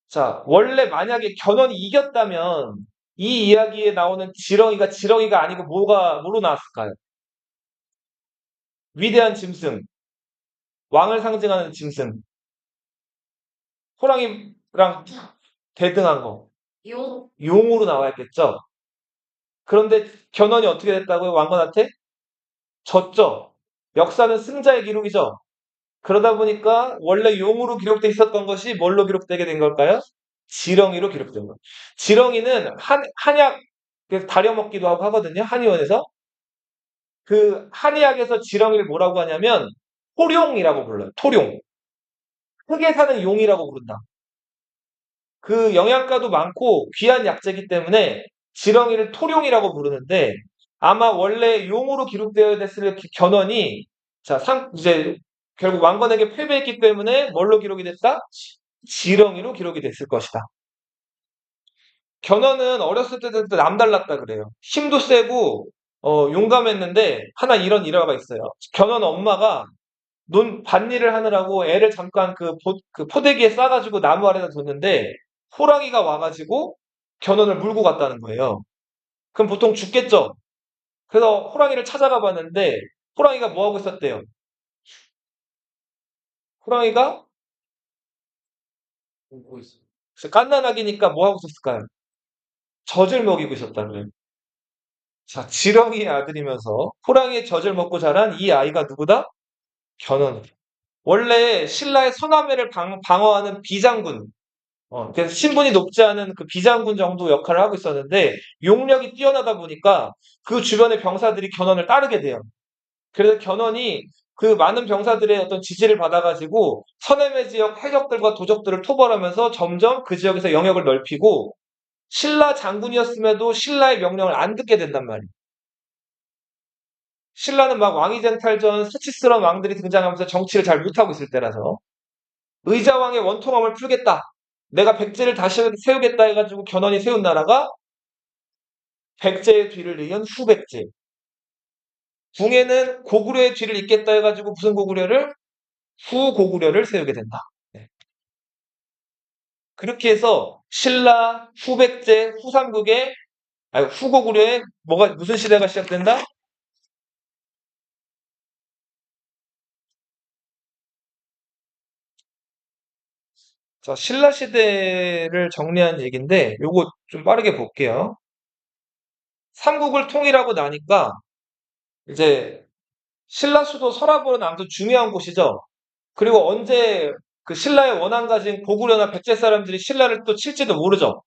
자, 원래 만약에 견훤이 이겼다면 이 이야기에 나오는 지렁이가 지렁이가 아니고 뭐로 나왔을까요? 위대한 짐승, 왕을 상징하는 짐승, 호랑이랑 대등한 거, 용으로 나와있겠죠? 그런데 견훤이 어떻게 됐다고요? 왕건한테? 졌죠? 역사는 승자의 기록이죠? 그러다 보니까 원래 용으로 기록돼 있었던 것이 뭘로 기록되게 된 걸까요? 지렁이로 기록된 거예요. 지렁이는 한약, 그래서 다려 먹기도 하고 하거든요. 한의원에서. 그 한의학에서 지렁이를 뭐라고 하냐면 토룡이라고 불러요. 토룡. 흙에 사는 용이라고 부른다. 그 영양가도 많고 귀한 약재이기 때문에 지렁이를 토룡이라고 부르는데 아마 원래 용으로 기록되어야 됐을 견훤이 자, 이제 결국 왕건에게 패배했기 때문에 뭘로 기록이 됐다? 지렁이로 기록이 됐을 것이다. 견훤은 어렸을 때부터 남달랐다 그래요. 힘도 세고 용감했는데 하나 이런 일화가 있어요. 견훤 엄마가 밭일을 하느라고 애를 잠깐 그 포대기에 싸가지고 나무 아래다 뒀는데 호랑이가 와가지고 견훤을 물고 갔다는 거예요. 그럼 보통 죽겠죠? 그래서 호랑이를 찾아가 봤는데 호랑이가 뭐 하고 있었대요? 호랑이가 그래서 갓난아기니까 뭐 하고 있었을까요? 젖을 먹이고 있었다는 거예요. 자, 지렁이의 아들이면서 호랑이의 젖을 먹고 자란 이 아이가 누구다? 견훤. 원래 신라의 서남회를 방어하는 비장군, 그래서 신분이 높지 않은 그 비장군 정도 역할을 하고 있었는데 용력이 뛰어나다 보니까 그 주변의 병사들이 견훤을 따르게 돼요. 그래서 견훤이 그 많은 병사들의 어떤 지지를 받아가지고 서남해 지역 해적들과 도적들을 토벌하면서 점점 그 지역에서 영역을 넓히고 신라 장군이었음에도 신라의 명령을 안 듣게 된단 말이에요. 신라는 막 왕위쟁탈전 수치스러운 왕들이 등장하면서 정치를 잘 못하고 있을 때라서 의자왕의 원통함을 풀겠다. 내가 백제를 다시 세우겠다 해가지고 견훤이 세운 나라가 백제의 뒤를 이은 후백제. 궁에는 고구려의 뒤를 잇겠다 해가지고 무슨 고구려를? 후고구려를 세우게 된다. 네. 그렇게 해서 신라, 후백제, 후삼국의 아니 후고구려의 무슨 시대가 시작된다? 자, 신라 시대를 정리한 얘기인데 요거 좀 빠르게 볼게요. 삼국을 통일하고 나니까 이제 신라 수도 서라벌은 아무튼 중요한 곳이죠. 그리고 언제 그 신라의 원한 가진 고구려나 백제 사람들이 신라를 또 칠지도 모르죠.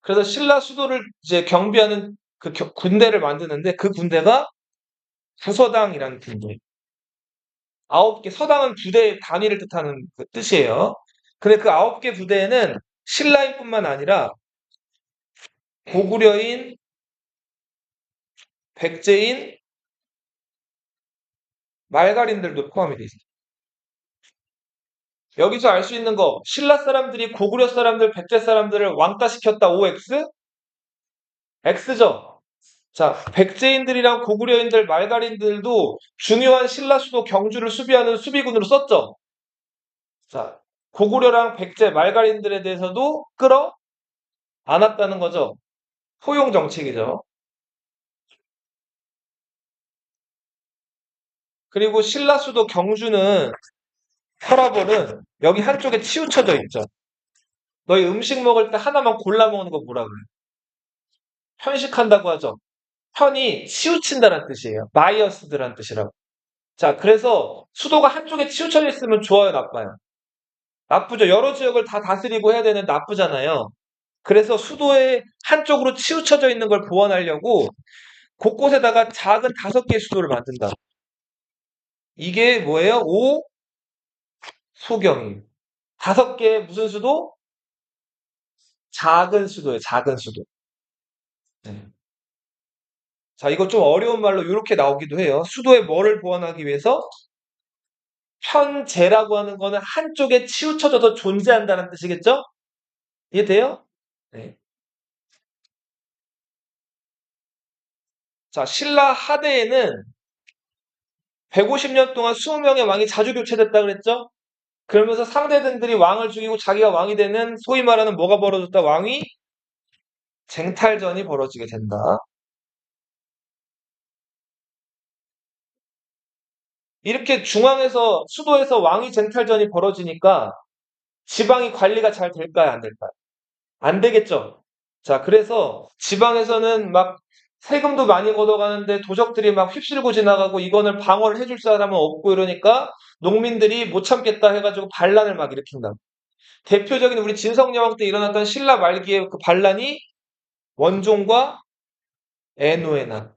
그래서 신라 수도를 이제 경비하는 그 군대를 만드는데 그 군대가 부서당이라는 군대. 아홉 개, 서당은 부대의 단위를 뜻하는 그 뜻이에요. 근데 그 아홉 개 부대에는 신라인뿐만 아니라 고구려인, 백제인, 말갈인들도 포함이 돼 있어요. 여기서 알 수 있는 거, 신라 사람들이 고구려 사람들, 백제 사람들을 왕따시켰다, OX? X죠. 자, 백제인들이랑 고구려인들, 말갈인들도 중요한 신라 수도 경주를 수비하는 수비군으로 썼죠. 자, 고구려랑 백제, 말갈인들에 대해서도 끌어 안았다는 거죠. 포용 정책이죠. 그리고 신라 수도 경주는 서라벌은 여기 한쪽에 치우쳐져 있죠. 너희 음식 먹을 때 하나만 골라 먹는 거 뭐라 그래? 편식한다고 하죠. 편이 치우친다는 뜻이에요. 바이어스드라는 뜻이라고. 자, 그래서 수도가 한쪽에 치우쳐져 있으면 좋아요, 나빠요? 나쁘죠. 여러 지역을 다 다스리고 해야 되는 나쁘잖아요. 그래서 수도의 한쪽으로 치우쳐져 있는 걸 보완하려고 곳곳에다가 작은 5개의 수도를 만든다. 이게 뭐예요? 오소경이에요. 5개의 무슨 수도? 작은 수도예요. 작은 수도. 네. 자, 이거 좀 어려운 말로 이렇게 나오기도 해요. 수도에 뭐를 보완하기 위해서? 현재라고 하는 거는 한쪽에 치우쳐져서 존재한다는 뜻이겠죠? 이해돼요? 네. 자, 신라 하대에는 150년 동안 20명의 왕이 자주 교체됐다 그랬죠? 그러면서 상대등들이 왕을 죽이고 자기가 왕이 되는 소위 말하는 뭐가 벌어졌다? 왕위 쟁탈전이 벌어지게 된다. 이렇게 중앙에서 수도에서 왕위 쟁탈전이 벌어지니까 지방이 관리가 잘 될까요? 안 될까요? 안 되겠죠. 자, 그래서 지방에서는 막 세금도 많이 걷어가는데 도적들이 막 휩쓸고 지나가고 이거를 방어를 해줄 사람은 없고 이러니까 농민들이 못 참겠다 해가지고 반란을 막 일으킨다. 대표적인 우리 진성여왕 때 일어났던 신라 말기의 그 반란이 원종과 애노에난.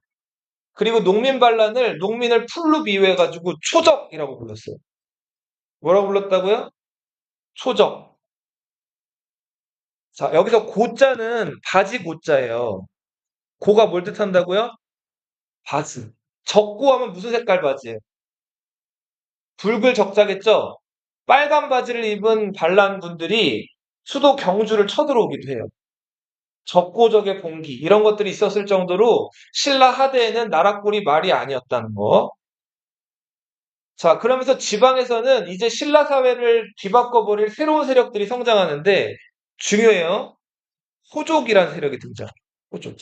그리고 농민 반란을 농민을 풀로 비유해가지고 초적이라고 불렀어요. 뭐라고 불렀다고요? 초적. 자, 여기서 고자는 바지 고자예요. 고가 뭘 뜻한다고요? 바지. 적고 하면 무슨 색깔 바지예요? 붉을 적자겠죠? 빨간 바지를 입은 반란군들이 수도 경주를 쳐들어오기도 해요. 적고적의 봉기 이런 것들이 있었을 정도로 신라 하대에는 나라꼴이 말이 아니었다는 거. 자, 그러면서 지방에서는 이제 신라 사회를 뒤바꿔버릴 새로운 세력들이 성장하는데 중요해요. 호족이라는 세력이 등장. 호족.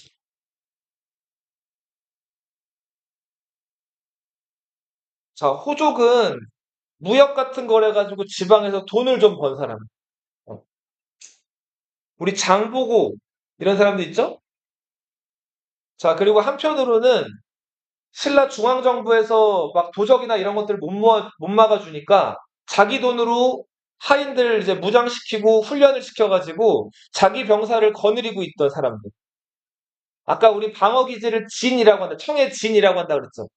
자, 호족은 무역 같은 걸 해가지고 지방에서 돈을 좀 번 사람. 어. 우리 장보고 이런 사람도 있죠? 자, 그리고 한편으로는 신라 중앙정부에서 막 도적이나 이런 것들을 못 막아주니까 자기 돈으로 하인들 이제 무장시키고 훈련을 시켜가지고 자기 병사를 거느리고 있던 사람들. 아까 우리 방어기지를 진이라고 한다. 청해 진이라고 한다 그랬죠.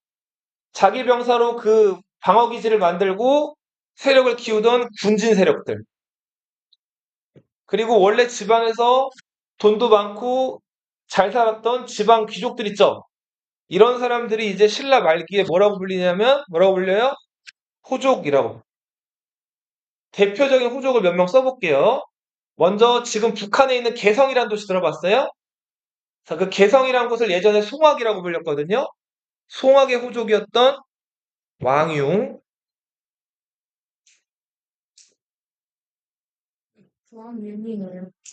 자기 병사로 그 방어기지를 만들고 세력을 키우던 군진 세력들. 그리고 원래 지방에서 돈도 많고 잘 살았던 지방 귀족들 있죠. 이런 사람들이 이제 신라 말기에 뭐라고 불리냐면 뭐라고 불려요? 호족이라고. 대표적인 호족을 몇 명 써볼게요. 먼저 지금 북한에 있는 개성이라는 도시 들어봤어요? 자, 그 개성이라는 곳을 예전에 송악이라고 불렸거든요. 송악의 호족이었던 왕융,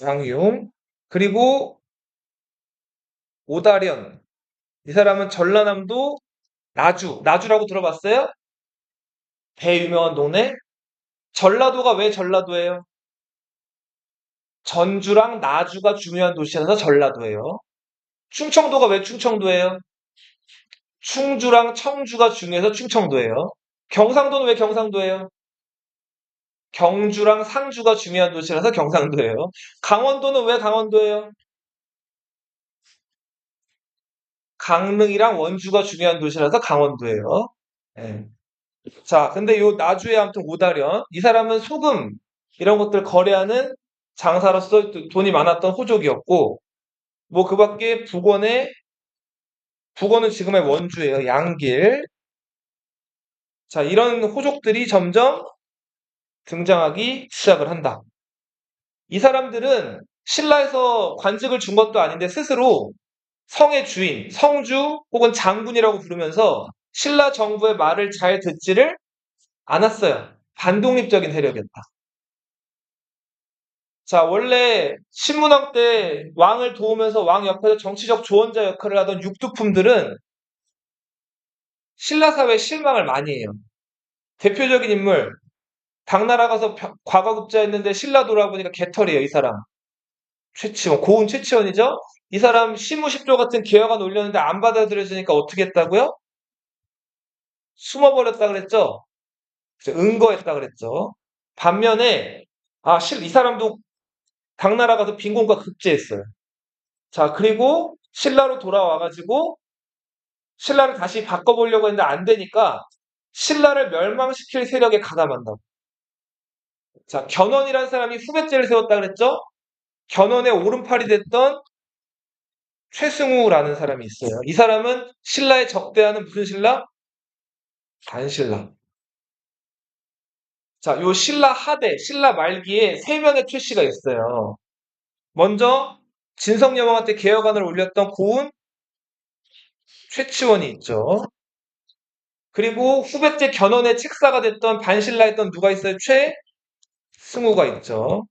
왕융, 그리고 오다련. 이 사람은 전라남도 나주라고 들어봤어요? 배 유명한 동네? 전라도가 왜 전라도예요? 전주랑 나주가 중요한 도시라서 전라도예요. 충청도가 왜 충청도예요? 충주랑 청주가 중요해서 충청도예요. 경상도는 왜 경상도예요? 경주랑 상주가 중요한 도시라서 경상도예요. 강원도는 왜 강원도예요? 강릉이랑 원주가 중요한 도시라서 강원도예요. 예. 자, 근데 요 나주의 아무튼 오다련 이 사람은 소금 이런 것들 거래하는 장사로서 돈이 많았던 호족이었고 뭐 그밖에 북원은 지금의 원주예요. 양길. 자, 이런 호족들이 점점 등장하기 시작을 한다. 이 사람들은 신라에서 관직을 준 것도 아닌데 스스로 성의 주인, 성주 혹은 장군이라고 부르면서 신라 정부의 말을 잘 듣지를 않았어요. 반독립적인 세력이었다. 자, 원래 신문왕 때 왕을 도우면서 왕 옆에서 정치적 조언자 역할을 하던 육두품들은 신라 사회에 실망을 많이 해요. 대표적인 인물, 당나라 가서 과거급제했는데 신라 돌아보니까 개털이에요, 이 사람. 최치원, 고은 최치원이죠? 이 사람 시무십조 같은 개혁안 올렸는데 안 받아들여지니까 어떻게 했다고요? 숨어버렸다 그랬죠? 은거했다 그랬죠? 반면에, 이 사람도 당나라 가서 빈곤과 급제했어요. 자, 그리고 신라로 돌아와가지고 신라를 다시 바꿔보려고 했는데 안 되니까 신라를 멸망시킬 세력에 가담한다고. 자, 견훤이라는 사람이 후배째를 세웠다 그랬죠? 견훤의 오른팔이 됐던 최승우라는 사람이 있어요. 이 사람은 신라에 적대하는 무슨 신라? 반신라. 자, 요 신라 하대, 신라 말기에 세 명의 최씨가 있어요. 먼저 진성여왕한테 개혁안을 올렸던 고운 최치원이 있죠. 그리고 후배때 견훤의 책사가 됐던 반신라했던 누가 있어요? 최승우가 있죠.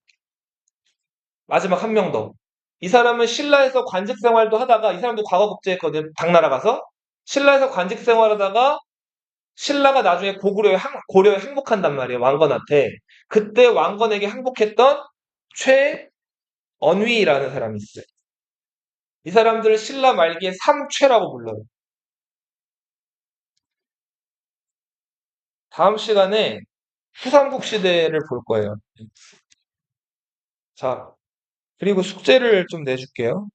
마지막 한 명 더. 이 사람은 신라에서 관직 생활도 하다가 이 사람도 과거 국제했거든. 당나라 가서 신라에서 관직 생활하다가 신라가 나중에 고려에 항복한단 말이에요. 왕건한테. 그때 왕건에게 항복했던 최언위라는 사람이 있어요. 이 사람들을 신라 말기에 삼최라고 불러요. 다음 시간에 후삼국 시대를 볼 거예요. 자, 그리고 숙제를 좀 내줄게요.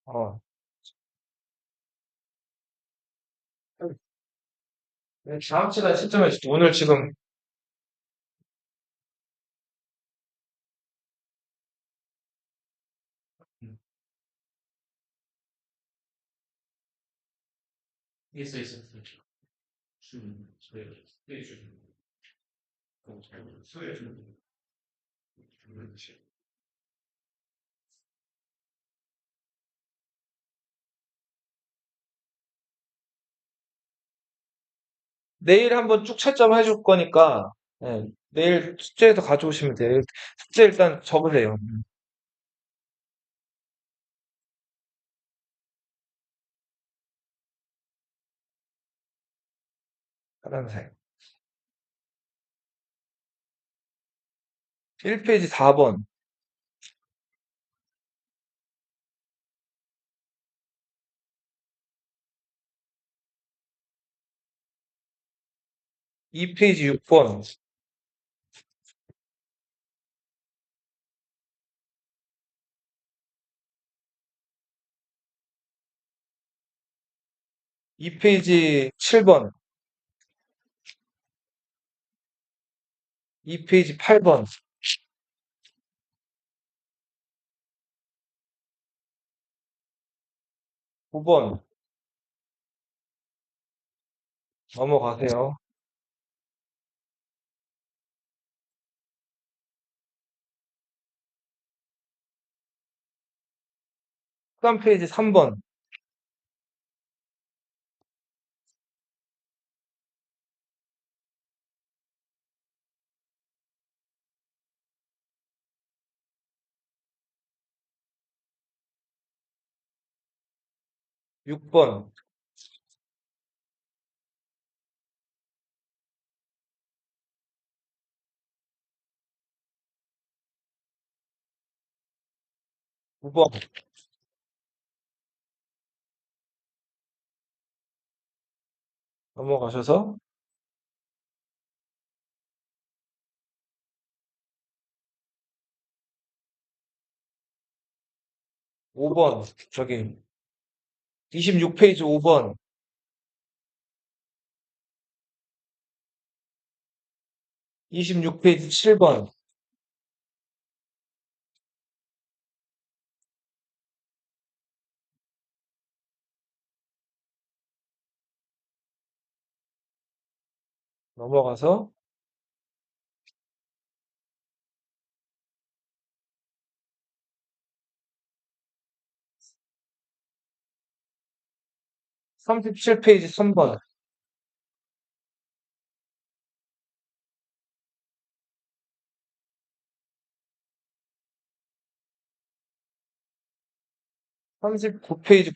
어, 다음 시간에 시점에 오늘 지금 있어, 있어, 있어. 내일 한번 쭉 채점해 줄 거니까, 네, 내일 숙제에서 가져오시면 돼요. 숙제 일단 적으세요. 파란색. 1페이지 4번, 2페이지 6번, 2페이지 7번, 2페이지 8번, 9번 넘어가세요. 그다음 페이지 3번, 6번, 9번 넘어가셔서 5번, 저기 26페이지 5번, 26페이지 7번 넘어가서 37페이지 3번, 39페이지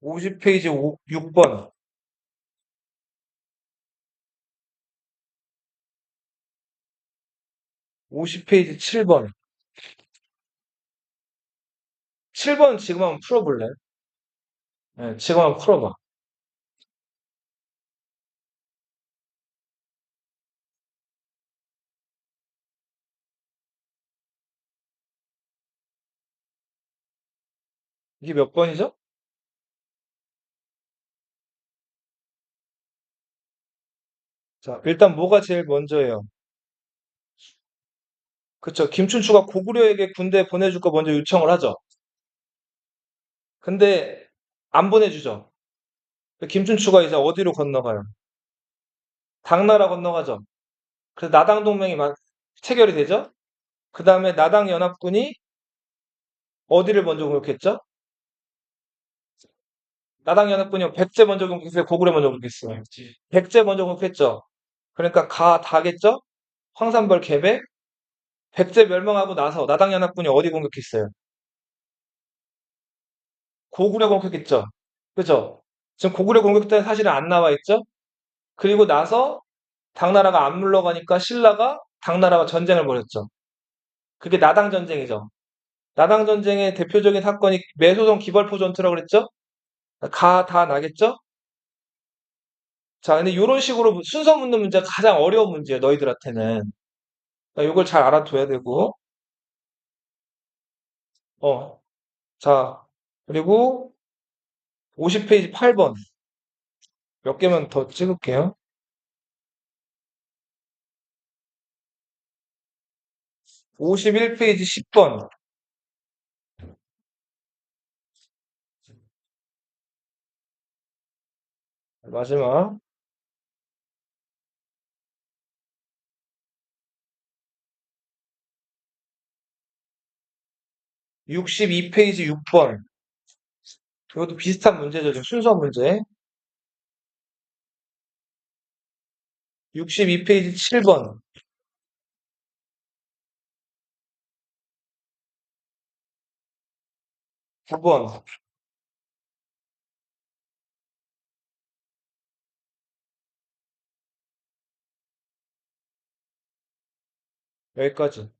9번50페이지 6번 50페이지 7번 7번 지금 한번 풀어볼래? 네, 지금 한번 풀어봐. 이게 몇 번이죠? 자, 일단 뭐가 제일 먼저예요? 그쵸. 김춘추가 고구려에게 군대 보내줄 거 먼저 요청을 하죠. 근데 안 보내주죠. 김춘추가 이제 어디로 건너가요? 당나라 건너가죠. 그래서 나당 동맹이 체결이 되죠. 그 다음에 나당 연합군이 어디를 먼저 공격했죠? 나당 연합군이 백제 먼저 공격했어요? 고구려 먼저 공격했어요? 백제 먼저 공격했죠. 그러니까 다겠죠? 황산벌 개백. 백제 멸망하고 나서 나당 연합군이 어디 공격했어요? 고구려 공격했죠. 그죠? 지금 고구려 공격 때는 사실은 안 나와 있죠? 그리고 나서 당나라가 안 물러가니까 신라가 당나라와 전쟁을 벌였죠. 그게 나당 전쟁이죠. 나당 전쟁의 대표적인 사건이 매소동 기벌포 전투라고 그랬죠? 다 나겠죠? 자, 근데 이런 식으로 순서 묻는 문제가 가장 어려운 문제예요, 너희들한테는. 그러니까 이걸 잘 알아둬야 되고, 어, 자, 그리고 50페이지 8번. 몇 개만 더 찍을게요. 51페이지 10번. 마지막. 62페이지 6번. 이것도 비슷한 문제죠, 지금 순서 문제. 62페이지 7번. 9번. 여기까지.